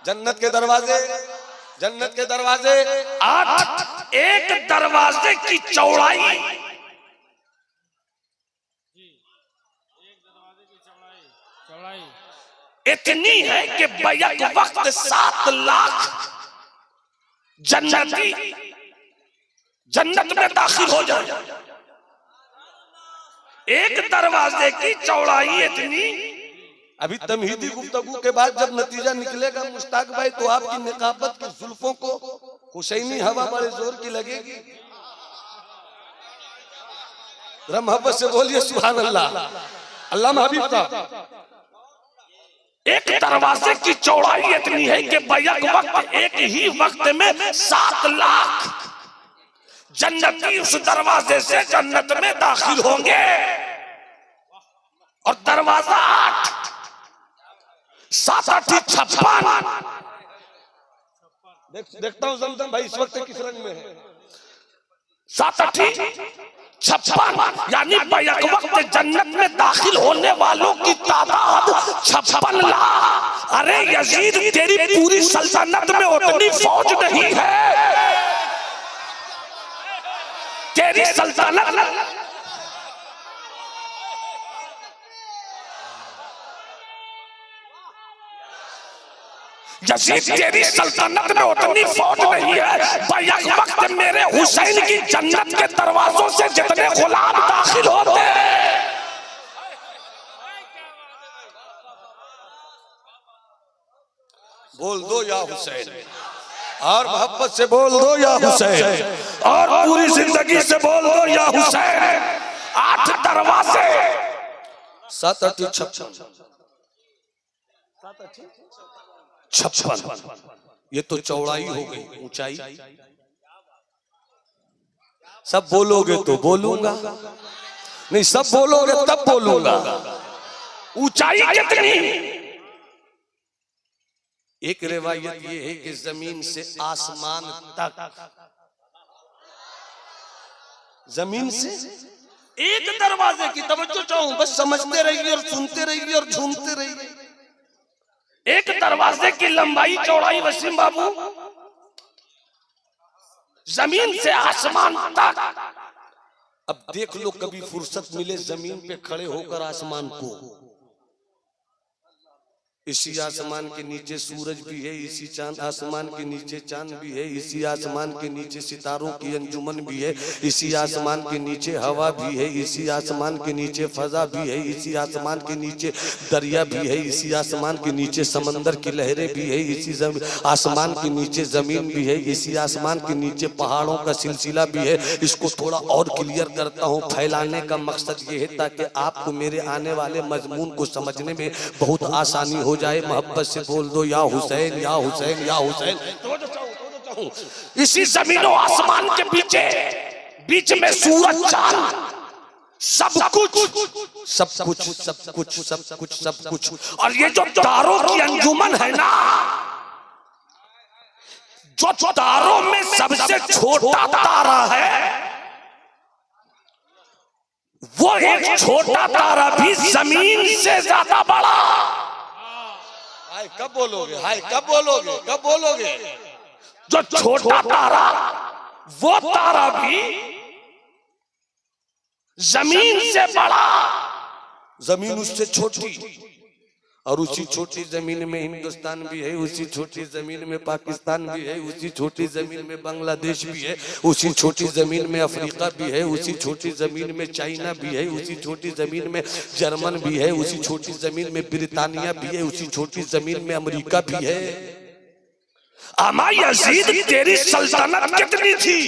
जन्नत के दरवाजे, जन्नत के दरवाजे 8। एक दरवाजे की चौड़ाई इतनी है कि बैक वक्त 7 लाख जन्नती जन्नत में दाखिल हो जाए। एक दरवाजे की चौड़ाई इतनी। अभी तमहीदी गुफ्तगू के बाद जब नतीजा निकलेगा मुश्ताक भाई, तो आपकी निकाबत के जुल्फों को हुसैनी हवा बड़े जोर की लगेगी। मोहब्बत से बोलिए सुभान अल्लाह। अल्लामा हबीब साहब, एक दरवाजे की चौड़ाई इतनी है कि बैक वक्त एक ही वक्त में 7 लाख जन्नती उस दरवाजे से जन्नत में दाखिल होंगे। और दरवाजा 8, 7 8 56। देखता हूँ जमजम भाई इस वक्त किस रंग में है। 7 8 56 यानी बैक वक्त जन्नत में दाखिल होने वालों की तादाद 56 लाख। अरे यजीद, तेरी पूरी सल्तनत में उतनी फौज नहीं है। तेरी सल्तनत यजीद, तेरी सल्तनत में उतनी फौज नहीं है। बैक वक्त मेरे हुसैन की जन्नत के दरवाजों से जितने गुलाम दाखिल होते हैं, बोल दो या हुसैन, और मोहब्बत से बोल दो या हुसैन, और पूरी जिंदगी से बोल दो या हुसैन। 8 दरवाजे 7 8 56। ये तो चौड़ाई हो गई, ऊंचाई सब बोलोगे तो बोलूंगा, नहीं सब बोलोगे तब बोलूंगा। ऊंचाई कितनी? एक रिवायत ये है कि जमीन से आसमान तक, जमीन से एक दरवाजे की तवज्जो चाहूं, बस समझते रहिए और सुनते रहिए और झूमते रहिए। एक दरवाजे की लंबाई चौड़ाई वसीम बाबू, जमीन से आसमान तक। अब देख लो, कभी फुर्सत मिले जमीन पे खड़े होकर आसमान को। इसी आसमान के नीचे सूरज भी है, इसी चांद आसमान के नीचे चांद भी है, इसी आसमान के नीचे सितारों की अंजुमन भी है, इसी आसमान के नीचे हवा भी है, इसी आसमान के नीचे फजा भी है, इसी आसमान के नीचे दरिया भी है, इसी आसमान के नीचे समंदर की लहरें भी है, इसी आसमान के नीचे जमीन भी है, इसी आसमान के नीचे पहाड़ों का सिलसिला भी है। इसको थोड़ा और क्लियर करता हूँ, फैलाने का मकसद ये है ताकि आपको मेरे आने वाले मजमून को समझने में बहुत आसानी हो जाए। मोहब्बत से बोल दो या हुसैन, या हुसैन, या हुसैन। इसी जमीन और आसमान के पीछे बीच में सूरज चांद, सब कुछ सब कुछ सब कुछ सब कुछ सब कुछ। और ये जो तारों की अंजुमन है ना, जो तारों में सबसे छोटा तारा है, वो एक छोटा तारा भी जमीन से ज्यादा बड़ा। हाय कब बोलोगे, हाय कब बोलोगे, कब बोलोगे? जो छोटा तारा, वो तारा भी जमीन से बड़ा। जमीन उससे छोटी, और उसी छोटी जमीन में हिंदुस्तान भी है, उसी छोटी जमीन में पाकिस्तान भी है, उसी छोटी जमीन में बांग्लादेश भी है, उसी छोटी जमीन में अफ्रीका भी है, उसी छोटी जमीन में चाइना भी है, उसी छोटी जमीन में जर्मन भी है, उसी छोटी जमीन में ब्रिटानिया भी है, उसी छोटी जमीन में अमेरिका भी है। अमा यजीद, तेरी सल्तनत कितनी थी?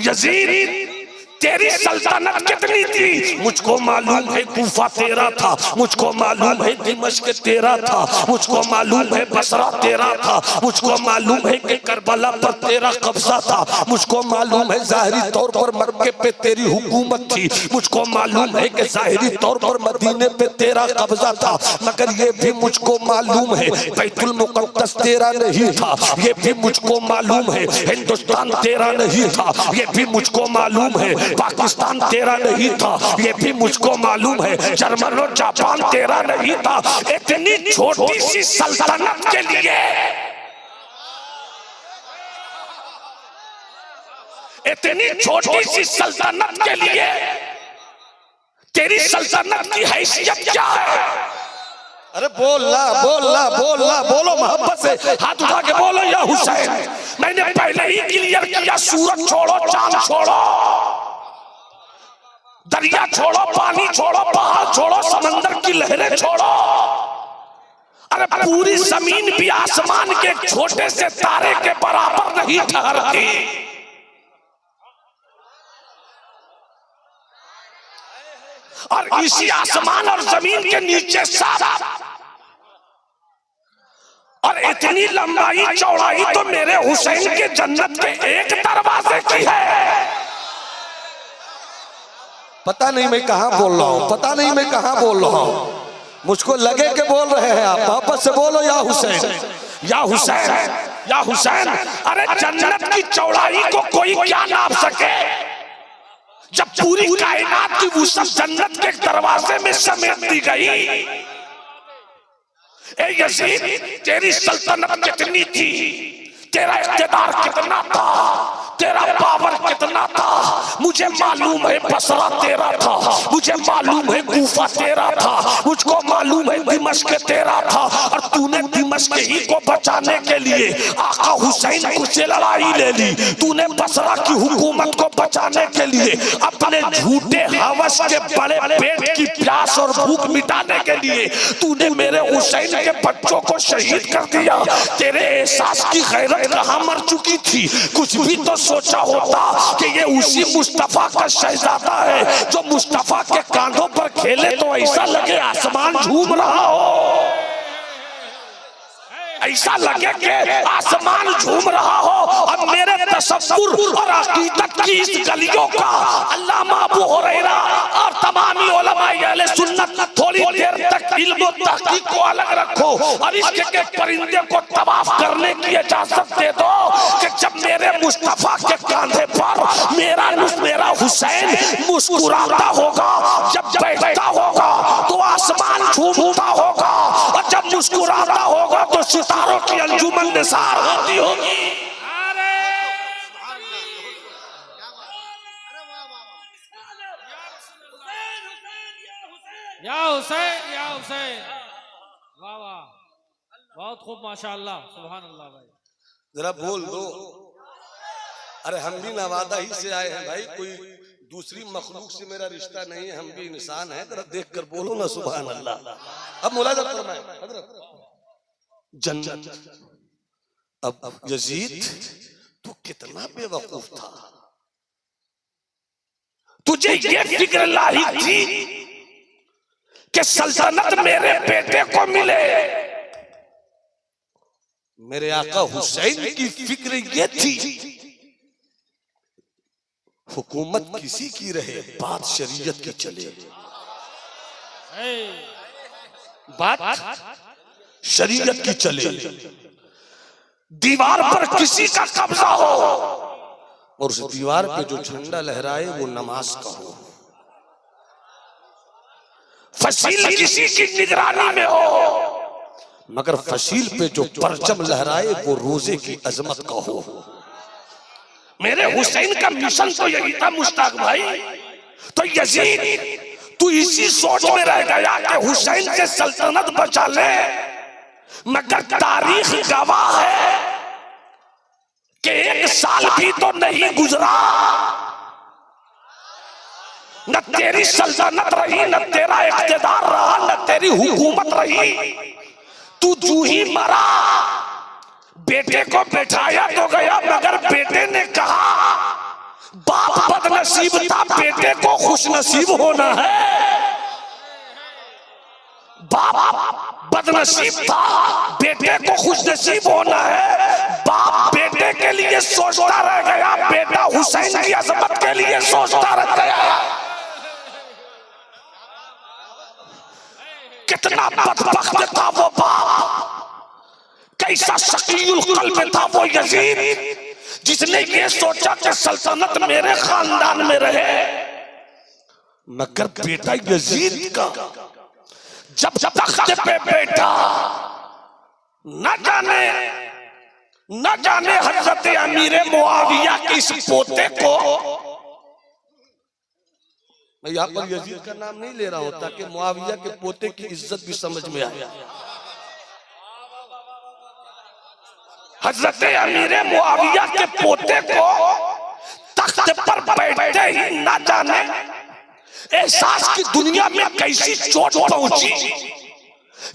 यजीद, तेरी सल्तनत कितनी थी? मुझको मालूम है कूफा तेरा था, मुझको मालूम है दिमश्क तेरा था, मुझको मालूम है बसरा तेरा था, मुझको मालूम है कि करबला पर तेरा कब्जा था, मुझको मालूम है जाहिरी तौर पर मक्के पे तेरी हुकूमत थी, मुझको मालूम है कि जाहिरी तौर पर मदीने पे तेरा कब्जा था, मगर ये भी मुझको मालूम है बैतुल मुक़द्दस तेरा नहीं था, ये भी मुझको मालूम है हिंदुस्तान तेरा नहीं था, ये भी मुझको मालूम है पाकिस्तान तेरा नहीं था, ये भी मुझको मालूम है। जर्मन और जापान तेरा नहीं था। इतनी छोटी सी सल्तनत के लिए, इतनी छोटी सी सल्तनत के लिए तेरी सल्तनत की हैसियत क्या है? अरे बोलना बोलना बोलना, बोलो मोहब्बत से, हाथ उठा के बोलो या हुसैन। मैंने पहले ही क्लियर किया, सूरज छोड़ो, चांद छोड़ो, दरिया छोड़ो, पानी छोड़ो, पहाड़ छोड़ो, समंदर की लहरें छोड़ो, अरे पूरी जमीन भी आसमान के एक छोटे से तारे के बराबर नहीं ठहरती। और इसी आसमान और जमीन के नीचे साथ, और इतनी लंबाई चौड़ाई तो मेरे हुसैन के जन्नत के एक दरवाजे की है। पता नहीं मैं कहां बोल रहा हूं, पता नहीं मैं कहां बोल रहा हूं। मुझको लगे कि बोल रहे हैं आप। वापस से बोलो या हुसैन, या हुसैन, या हुसैन। अरे जन्नत की चौड़ाई को कोई क्या नाप सके, जब पूरी कायनात की वुसअत जन्नत के दरवाजे में समेट दी गई। ए यजीद, तेरी सल्तनत कितनी थी, तेरा इख्तिदार कितना था, तेरा पावर कितना था, मुझे मालूम है बसरा तेरा था, मुझे मालूम है कूफा तेरा था, मुझको मालूम है दिमश्क तेरा था। और तूने दिमश्क ही को बचाने के लिए आका हुसैन से लड़ाई ले ली। तूने बसरा की हुकूमत को बचाने के लिए अपने झूठे हवस के बड़े पेट की प्यास और भूख मिटाने के लिए तूने मेरे हुसैन के बच्चों को शहीद कर दिया। तेरे एहसास की गैरत कहां मर चुकी थी? कुछ भी तो सोचा होता कि ये उसी मुस्तफा का शहजादा है जो मुस्तफा के कांधों पर खेले तो ऐसा लगे आसमान झूम रहा हो, ऐसा लगे कि आसमान झूम रहा हो। अब मेरे तसव्वुर और अकीदत की इस गलियों का अल्लामा अबू हुरैरा और तमामी उलमाए अहले सुन्नत थोड़ी देर तक इल्म और तहकीक को अलग रखो और इसके के परिंदे को तवाफ करने की इजाजत दे दो कि जब मेरे मुस्तफा के कांधे पर मेरा हुसैन मुस्कुराता होगा, जब बैठता होगा तो आसमान झूमता होगा, और जब मुस्कुराता होगा तो सितारों की अंजुमन निसार होती होगी। या हुसैन, या हुसैन, वाह वाह, बहुत खूब, माशाअल्लाह, सुभान अल्लाह। भाई जरा बोल दो। अरे हम भी नवादा ही से आए हैं भाई, कोई दूसरी मखलूक से मेरा रिश्ता नहीं है, हम भी इंसान हैं। जरा देख कर बोलो ना सुभान अल्लाह। अब मुलाजा फरमाए हजरत, जन्नत। अब यजीद तू कितना बेवकूफ था, तुझे ये फिक्र लाहिक थी कि सल्तनत मेरे बेटे को मिले। मेरे आका हुसैन की फिक्र ये थी हुकूमत किसी की रहे, बात शरीयत की चले, बात शरीयत की चले, दीवार पर किसी का कब्जा हो और उस दीवार पे जो झंडा लहराए वो नमाज का हो, फसील किसी की निगरानी में हो, मगर फसील पे जो परचम लहराए वो रोजे की अजमत का हो। मेरे हुसैन का मिशन तो यही था मुश्ताक भाई। तो यजीद तू इसी सोच में रह गया कि हुसैन से सल्तनत बचा ले, मगर तारीख गवाह है कि एक साल भी तो नहीं गुजरा, न तेरी सल्तनत रही, न तेरा इख्तिदार रहा, न तेरी हुकूमत रही। तू जू ही मरा, बेटे को बैठाया तो गया, मगर बेटे ने कहा, बाप बदनसीब था, बेटे को खुशनसीब होना है। बाप बदनसीब था, बेटे को खुशनसीब होना है। बाप बेटे के लिए सोचता रह गया, बेटा हुसैन की अजमत के लिए सोचता रह गया। कितना बदबख्त था वो बाप, कैसा शकीउल कल्ब था वो यजीद, जिसने ये सोचा कि सल्तनत मेरे खानदान में रहे, मगर बेटा यजीद का जब तख्त पे बैठा, न जाने हजरत अमीर मुआविया के इस पोते को, मैं यहाँ पर यजीद का नाम नहीं ले रहा हूं ताकि मुआविया के पोते की इज्जत भी समझ में आए। हजरत अमीर मुआविया के पोते को तख्त पर बैठते ही न जाने एहसास की दुनिया में कैसी चोट पहुंची,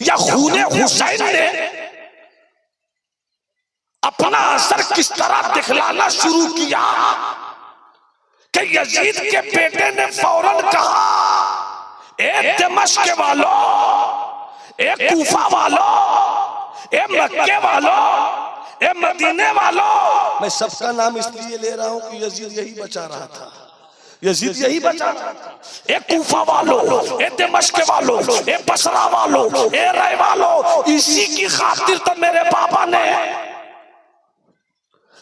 या खूने हुसैन ने अपना असर किस तरह दिखलाना शुरू किया कि यजीद के बेटे ने फौरन कहा, ए दमिश्क वालों, ए कूफा वालों, ए मक्के वालों, ए मदीने वालों। मैं सबका नाम इसलिए ले रहा हूं कि यजीद यही बचा रहा था, यजीद यही बचा रहा था। ए कूफा वालों, ए दमिश्क वालों, ए बसरा वालों, ए रै वालों, इसी की खातिर तो मेरे पापा ने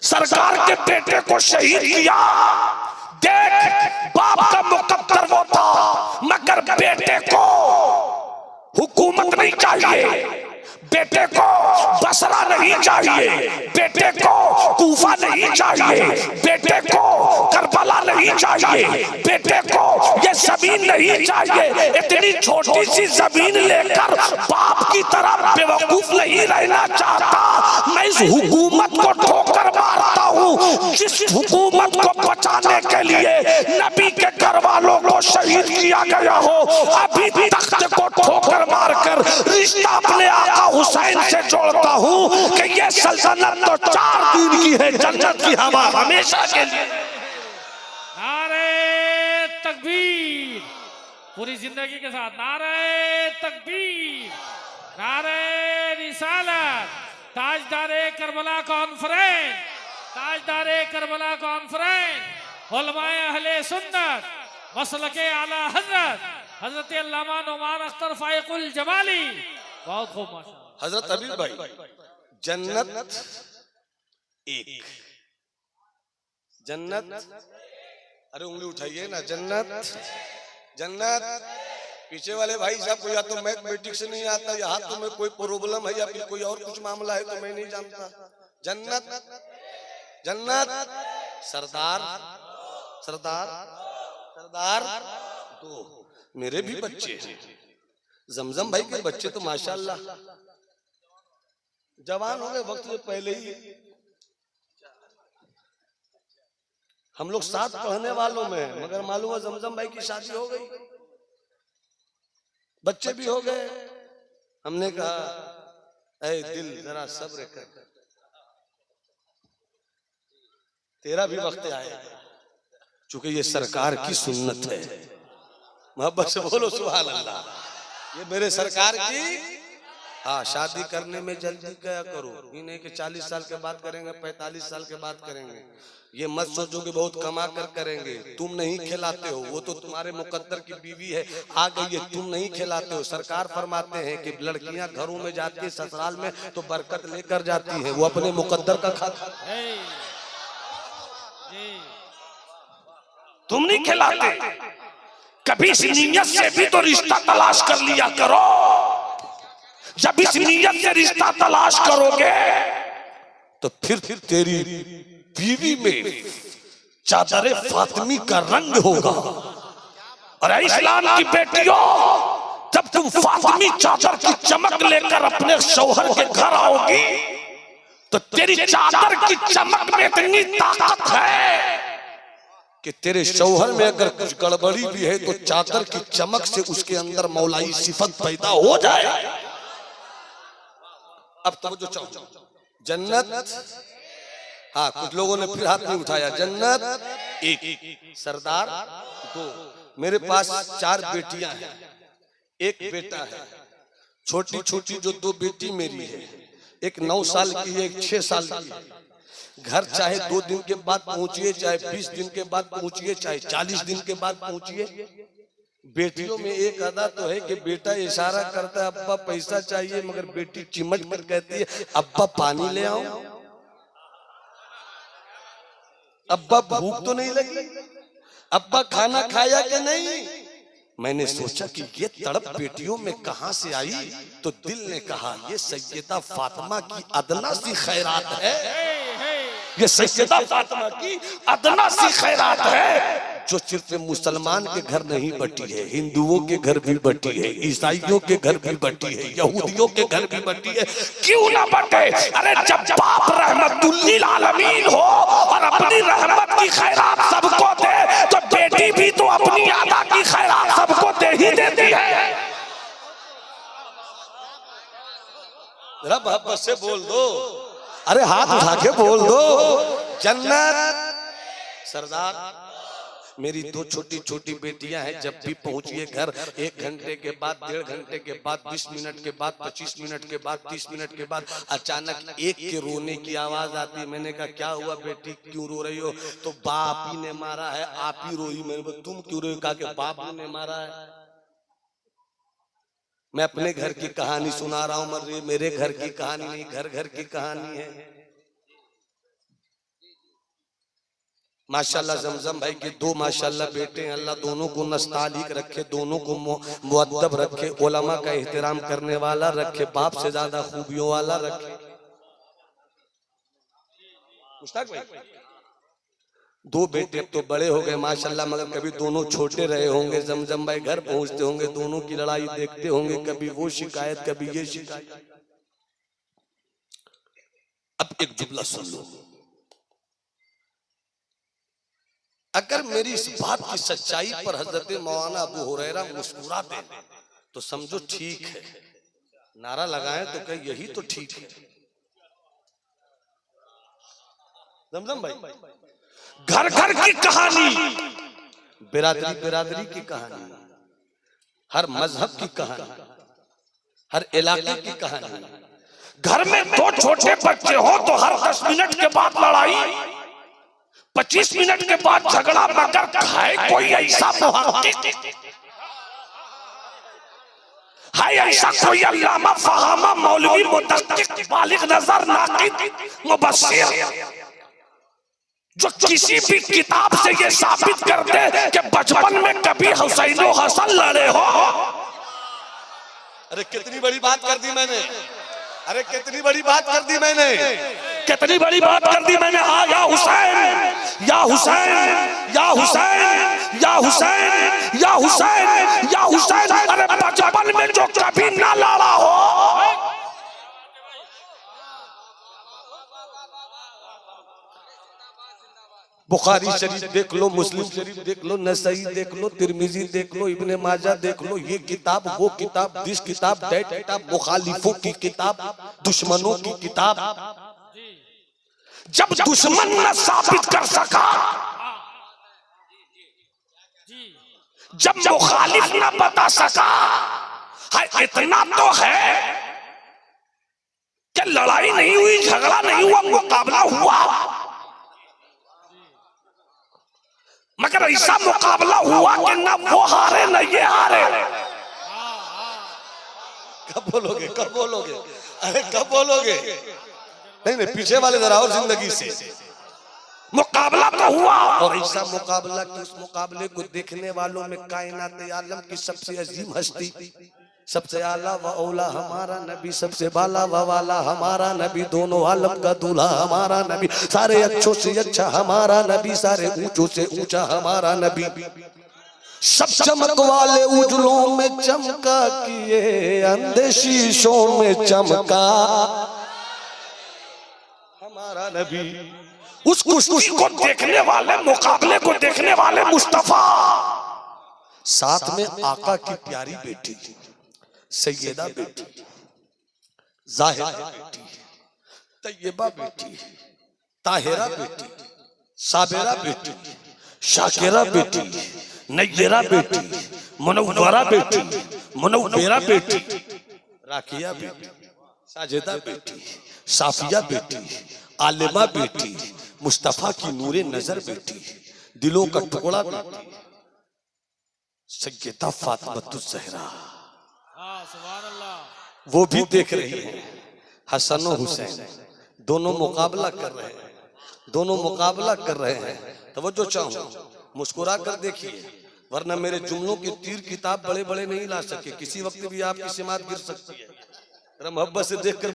सरकार के बेटे को शहीद किया। देख, बाप का मुकद्दर वो था, मगर बेटे को हुकूमत नहीं चाहिए, बेटे को बसरा नहीं चाहिए, बेटे को कूफा नहीं चाहिए, बेटे को करबला नहीं चाहिए, बेटे को ये जमीन नहीं चाहिए। इतनी छोटी सी जमीन लेकर बाप की तरह बेवकूफ नहीं रहना चाहता। मैं इस हुकूमत को ठोकर मारता हूँ जिस हुकूमत को बचाने के लिए नबी के घर वालों को शहीद किया गया हो। अभी तख्त को ठोकर मारकर रिश्ता अपने आका हुसैन से जोड़ता हूँ कि ये सल्तनत तो 4 दिन की है, जन्नत की हवा हमेशा के लिए। नारे तकबीर, पूरी जिंदगी के साथ नारे तकबीर, नारे रिसालत। ताजदारे करबला कॉन्फ्रेंस, ताजदारे करबला कॉन्फ्रेंस, उलमाए अहले सुन्नत, मसलके आला हजरत हजरत अल्लामा नुमान अख्तर फाइकुल जमाली। बहुत खूब माशाअल्लाह। हजरत हबीब भाई, जन्नत एक, जन्नत, अरे उंगली उठाइए ना, जन्नत, जन्नत। पीछे वाले भाई साहब को या तो मैथमेटिक्स नहीं आता, या हाथों में कोई प्रॉब्लम है, या फिर कोई और कुछ मामला है तो मैं नहीं जानता। जन्नत, जन्नत, सरदार, सरदार, सरदार। तो मेरे भी बच्चे, जमजम भाई के बच्चे तो माशाल्लाह जवान हो गए वक्त से पहले ही। हम लोग साथ पढ़ने वालों में, मगर मालूम है जमजम भाई की शादी हो गई, बच्चे भी हो गए। हमने कहा, ऐ दिल जरा सब्र कर, तेरा भी वक्त आएगा, चूंकि ये सरकार की सुन्नत है। मोहब्बत से बोलो सुभान अल्लाह। ये मेरे सरकार की, हाँ, शादी करने में जल्दी क्या करो, ये नहीं कि 40 साल के बाद करेंगे, 45 साल के बाद करेंगे। ये मत सोचो कि बहुत कमा कर करेंगे। तुम नहीं खिलाते हो, वो तो तुम्हारे मुकद्दर की बीवी है, आ गई है, तुम नहीं खिलाते हो। सरकार फरमाते हैं कि लड़कियां घरों में जाती है ससुराल में तो बरकत लेकर जाती है, वो अपने मुकद्दर का खाता। तुम नहीं खिलाते, कभी इस नीयत से भी तो रिश्ता तलाश कर लिया करो। जब इस नीयत से रिश्ता तलाश करोगे तो फिर तेरी बीवी में चादर फातिमी का रंग होगा। और इस्लाम की बेटियों, जब तुम फातिमी चादर की चमक लेकर अपने शौहर के घर आओगी तो तेरी चादर की चमक में इतनी ताकत है कि तेरे शौहर में अगर कुछ गड़बड़ी भी है तो चादर की चमक से उसके अंदर मौलाई सिफत पैदा हो जाए। अब तो जो चाहो, जन्नत, हाँ, कुछ लोगों ने फिर हाथ नहीं उठाया। जन्नत एक, सरदार दो। मेरे पास 4 बेटियां हैं, एक बेटा है। छोटी छोटी जो 2 बेटी मेरी है, एक 9 साल की है, एक 6 साल की है। घर चाहे 2 दिन के बाद पहुंचिए, चाहे 20 दिन के बाद पहुंचिए, चाहे 40 दिन के बाद पहुंचिए। बेटियों में एक अदा तो है कि बेटा इशारा करता है अब्बा पैसा चाहिए, मगर बेटी चिमट कर कहती है अब्बा पानी ले आओ। अब्बा भूख तो नहीं लगी, अब्बा खाना खाया कि नहीं। मैंने सोचा कि ये तड़प बेटियों में कहां से आई, तो दिल ने कहा ये सैयदा फातिमा की अदना सी खैरात है, ये सैयदा फातिमा की अदना सी खैरात है, जो सिर्फ मुसलमान के घर नहीं बटी है, हिंदुओं के घर भी बटी है, ईसाइयों के घर भी बटी है, यहूदियों के घर भी बटी है। क्यों ना बटे? अरे जब बाप रहमतुल्लिल आलमीन हो और अपनी रहमत की खैरात सबको दे, तो बेटी भी तो अपनी अदा की खैरात सबको दे ही देती है। जरा मोहब्बत से बोल दो, अरे हाथ उठा के बोल दो, जन्नत। सरदार मेरी दो छोटी छोटी बेटियां हैं, जब भी पहुंचिए घर 1 घंटे के बाद, 1.5 घंटे के बाद, 20 मिनट के बाद, 25 मिनट के बाद, 30 मिनट के बाद अचानक एक के रोने की आवाज आती है। मैंने कहा क्या हुआ बेटी, क्यों रो रही हो? तो बाप ही ने मारा है, आप ही रोई। मैंने कहा तुम क्यों रोई? कहा कि बाप ने मारा है। मैं अपने घर की कहानी सुना रहा हूं, मेरे घर की कहानी नहीं, घर घर की कहानी है। माशाल्लाह जमजम भाई के 2 माशाल्लाह बेटे हैं, अल्लाह दोनों को नस्तालिक रखे, दोनों को मुअद्दब रखे, उलमा का एहतराम करने वाला रखे, बाप से ज्यादा खूबियों वाला रखे। मुश्ताक भाई 2 बेटे अब तो बड़े हो गए माशाल्लाह, मगर कभी दोनों छोटे रहे होंगे। जमजम भाई घर पहुंचते होंगे, दोनों की लड़ाई देखते होंगे, कभी वो शिकायत कभी ये शिकायत। अब एक जुमला सुन लो, अगर मेरी इस बात की सच्चाई पर हजरत मौलाना अबू हुरैरा मुस्कुराते तो समझो ठीक है, नारा लगाएं तो कहे यही तो ठीक है। जमजम भाई घर घर की कहानी, बिरादरी बिरादरी की कहानी, हर मजहब की कहानी, हर इलाके की कहानी। घर में 2 छोटे बच्चे हो तो हर 10 मिनट के बाद लड़ाई, 25 मिनट के बाद झगड़ा, मगर है कोई ऐसा मुहक्किक, है ऐसा कोई अल्लामा फहामा मौलवी मुदक्किक बालिग नजर नाकिद मुबस्सिर जो किसी भी किताब से ये साबित कर दे कि बचपन में कभी हुसैन और हसन लड़े हो। अरे कितनी बड़ी बात कर दी मैंने, अरे कितनी बड़ी बात कर दी मैंने, कितनी बड़ी बात कर दी मैंने। हाँ या हुसैन या हुसैन या हुसैन या हुसैन या हुसैन या हुसैन, अरे बचपन में जो कभी ना लड़ा हो। बुखारी शरीफ देख लो, मुस्लिम शरीफ देख लो, नसई देख लो, तिरमिजी देख लो, इब्ने माजा देख लो, ये किताब वो किताब, दिस किताब दैट किताब, मुखालिफों की किताब, दुश्मनों की किताब। जब दुश्मन न साबित कर सका, जब मुखालिफ न बता सका, है इतना तो है कि लड़ाई नहीं हुई, झगड़ा नहीं हुआ, मुकाबला हुआ, मगर ऐसा मुकाबला हुआ कि ना वो हारे न ये हारे। कब बोलोगे, कब बोलोगे, अरे कब बोलोगे? नहीं नहीं, पीछे वाले जरा और जिंदगी से मुकाबला तो हुआ। और ऐसा मुकाबला कि उस मुकाबले को देखने वालों में कायनात आलम की सबसे अजीम हस्ती, सबसे आला व औला हमारा नबी, सबसे बाला व वाला हमारा नबी, दोनों आलम का दूल्हा हमारा नबी, सारे अच्छों से अच्छा हमारा नबी, सारे ऊंचों से ऊंचा हमारा नबी, सब चमक वाले उजलों में चमका, किए अंधे शीशों में चमका हमारा नबी। उस कुश्ती को देखने वाले, मुकाबले को देखने वाले मुस्तफा, साथ में आका की प्यारी बेटी सैयदा बेटी, जाहिरा बेटी, तैयबा बेटी, ताहिरा बेटी, साबिरा बेटी, शाकिरा बेटी, नय्यरा बेटी, मुनव्वरा बेटी, मुनव्वरा बेटी, राकिया बेटी, साजिदा बेटी, साफिया बेटी, आलिमा बेटी, मुस्तफा की नूरे नजर बेटी, दिलों का टुकड़ा बेटी, सैयदा फातिमा ज़हरा, वो भी देख रही है। हसन और हुसैन दोनों मुकाबला कर रहे हैं, दोनों मुकाबला कर रहे हैं। तवज्जो चाहूं, मुस्कुरा कर देखिए, वरना मेरे जुमलों की तीर किताब बड़े बड़े नहीं ला सके, किसी वक्त भी आपकी सिमात गिर सकती है। मोहब्बत से देखकर